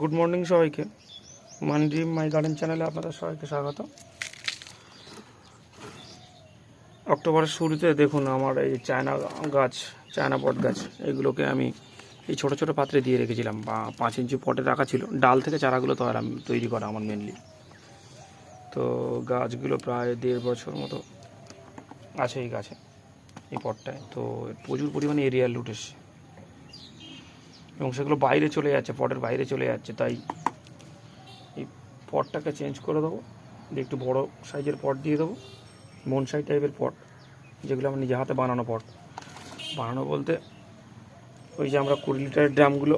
Good morning সবাইকে। মানড্রিম my garden চ্যানেলে আপনাদের সবাইকে স্বাগত। অক্টোবরের শুরুতে দেখুন আমার এই চায়না পট গাছ, এগুলোকে আমি এই ছোটো ছোটো পাত্রে দিয়ে রেখেছিলাম, বা 5 ইঞ্চি পটে রাখা ছিল। ডাল থেকে চারাগুলো তৈরি করা আমার মেনলি। তো গাছগুলো প্রায় 1.5 বছর মতো আছে এই গাছে, এই পটটায়। তো প্রচুর পরিমাণে এরিয়াল রুট এসছে এবং সেগুলো বাইরে চলে যাচ্ছে, পটের বাইরে চলে যাচ্ছে। তাই এই পটটাকে চেঞ্জ করে দেবো, একটু বড় সাইজের পট দিয়ে দেবো, বনসাই টাইপের পট, যেগুলো আমার নিজে হাতে বানানো বলতে ওই যে আমরা 20 লিটারের ড্রামগুলো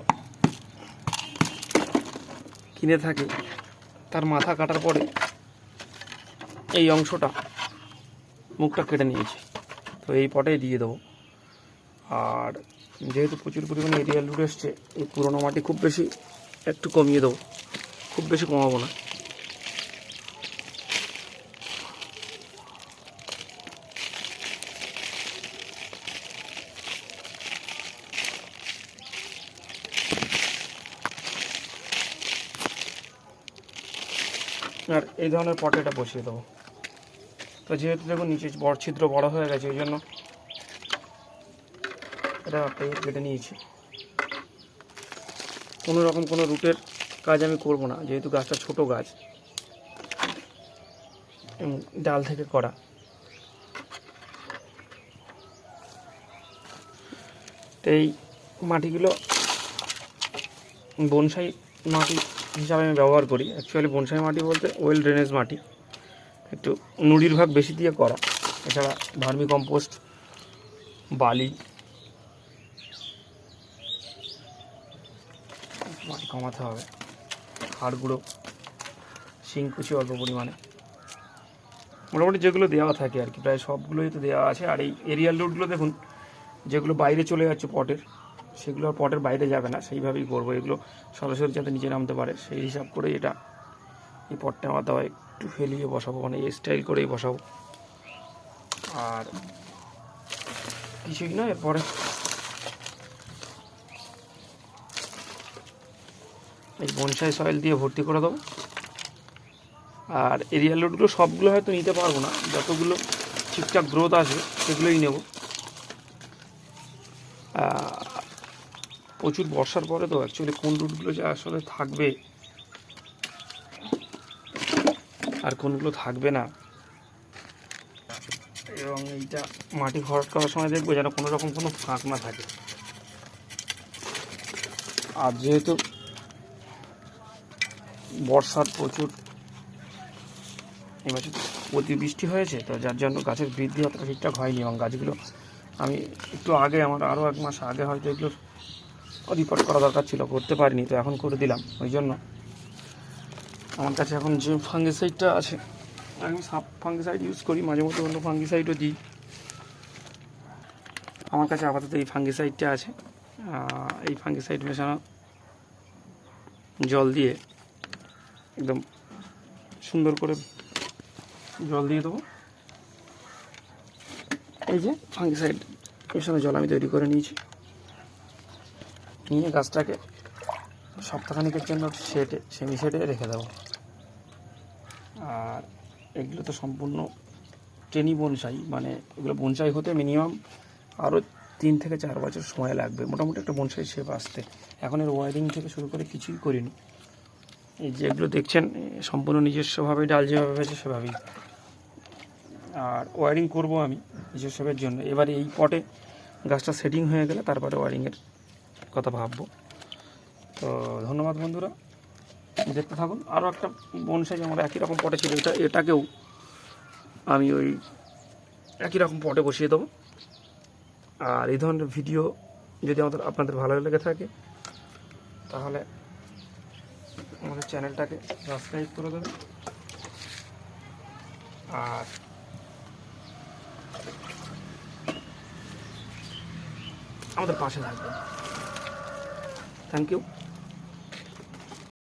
কিনে থাকি, তার মাথা কাটার পরে এই অংশটা মুখটা কেটে নিয়েছি, তো এই পটেই দিয়ে দেবো। আর যেহেতু প্রচুর পরিমাণে এরিয়াল রুট এসছে, এই পুরোনো মাটি খুব বেশি একটু কমিয়ে দেবো, খুব বেশি কমাবো না। আর এই ধরনের পটে এটা বসিয়ে দেবো। তো যেহেতু দেখুন নিচে ছিদ্র বড় হয়ে গেছে, ওই জন্য এটা কেটে নিয়েছি। কোনো রকম কোনো রুটের কাজ আমি করব না, যেহেতু গাছটা ছোট গাছ এবং ডাল থেকে করা। তো এই মাটিগুলো বনসাই মাটি হিসাবে আমি ব্যবহার করি। অ্যাকচুয়ালি বনসাই মাটি বলতে ওয়েল ড্রেনেজ মাটি, একটু নুড়ির ভাগ বেশি দিয়ে করা। এছাড়া ভার্মি কম্পোস্ট, বালি, মাটি কমাতে হবে, হাড় গুঁড়ো, শিংকুচি অল্প পরিমাণে, মোটামুটি যেগুলো দেওয়া থাকে আর কি, প্রায় সবগুলোই তো দেওয়া আছে। আর এই এরিয়াল রুটগুলো দেখুন, যেগুলো বাইরে চলে যাচ্ছে পটের, সেগুলো আর পটের বাইরে যাবে না, সেইভাবেই করবো। এগুলো সরাসরি যাতে নিচে নামতে পারে সেই হিসাব করে এটা এই পটটা আমার দেওয়া একটু ফেলিয়ে বসাবো, মানে এই স্টাইল করেই বসাবো। আর কিছুই না, এরপরে এই বনসাই সয়েল দিয়ে ভর্তি করে দেবো। আর এরিয়াল রুটগুলো সবগুলো হয়তো নিতে পারবো না, যতগুলো ঠিকঠাক গ্রোথ আসবে সেগুলোই নেব। প্রচুর বর্ষার পরে তো অ্যাকচুয়ালি কোন রুটগুলো যে আসলে থাকবে আর কোনগুলো থাকবে না, এবং এইটা মাটি ভরাট করার সময় দেখবো যেন কোনো রকম কোনো ফাঁক না থাকে। আর যেহেতু বর্ষার প্রচুর এবছর অতিবৃষ্টি হয়েছে, তো যার জন্য গাছের বৃদ্ধি অতটা ঠিকঠাক হয়নি, এবং গাছগুলো আমি একটু আগে, আমার আরও 1 মাস আগে হয়তো এগুলোর রিপোর্ট করা দরকার ছিল, করতে পারিনি, তো এখন করে দিলাম। ওই জন্য আমার কাছে এখন যে ফাঙ্গিসাইডটা আছে, আমি ফাঙ্গিসাইড ইউজ করি, মাঝে মধ্যে অন্য ফাঙ্গিসাইডও দিই। আমার কাছে আপাতত এই ফাঙ্গিসাইডটা আছে। এই ফাঙ্গিসাইড মেশানো জল দিয়ে একদম সুন্দর করে জল দিয়ে দেবো। এই যে ফাঙ্গিসাইড মেশানো জল আমি তৈরি করে নিয়েছি, নিয়ে গাছটাকে সপ্তাহখানিকের জন্য সেমি শেডে রেখে দেবো। আর এগুলো তো সম্পূর্ণ ট্রেনি বনসাই, মানে এগুলো বনসাই হতে মিনিমাম আরও 3 থেকে 4 বছর সময় লাগবে মোটামুটি একটা বনসাই শেপ আসতে। এখন এর ওয়ারিং থেকে শুরু করে কিছুই করিনি। এই যেগুলো দেখছেন সম্পূর্ণ নিজস্বভাবে ডাল যেভাবে হয়েছে সেভাবেই। আর ওয়ারিং করব আমি নিজস্বের জন্য। এবারে এই পটে গাছটা সেটিং হয়ে গেলে তারপরে ওয়ারিংয়ের কথা ভাববো। তো ধন্যবাদ বন্ধুরা, দেখতে থাকুন। আরও একটা বনসাই আমার একই রকম পটে ছিল, এটাকেও আমি ওই একই রকম পটে বসিয়ে দেবো। আর এই ধরনের ভিডিও যদি আপনাদের ভালো লেগে থাকে তাহলে আমাদের চ্যানেলটাকে সাবস্ক্রাইব করে দেবেন আর আমাদের পাশে থাকবেন। Thank you.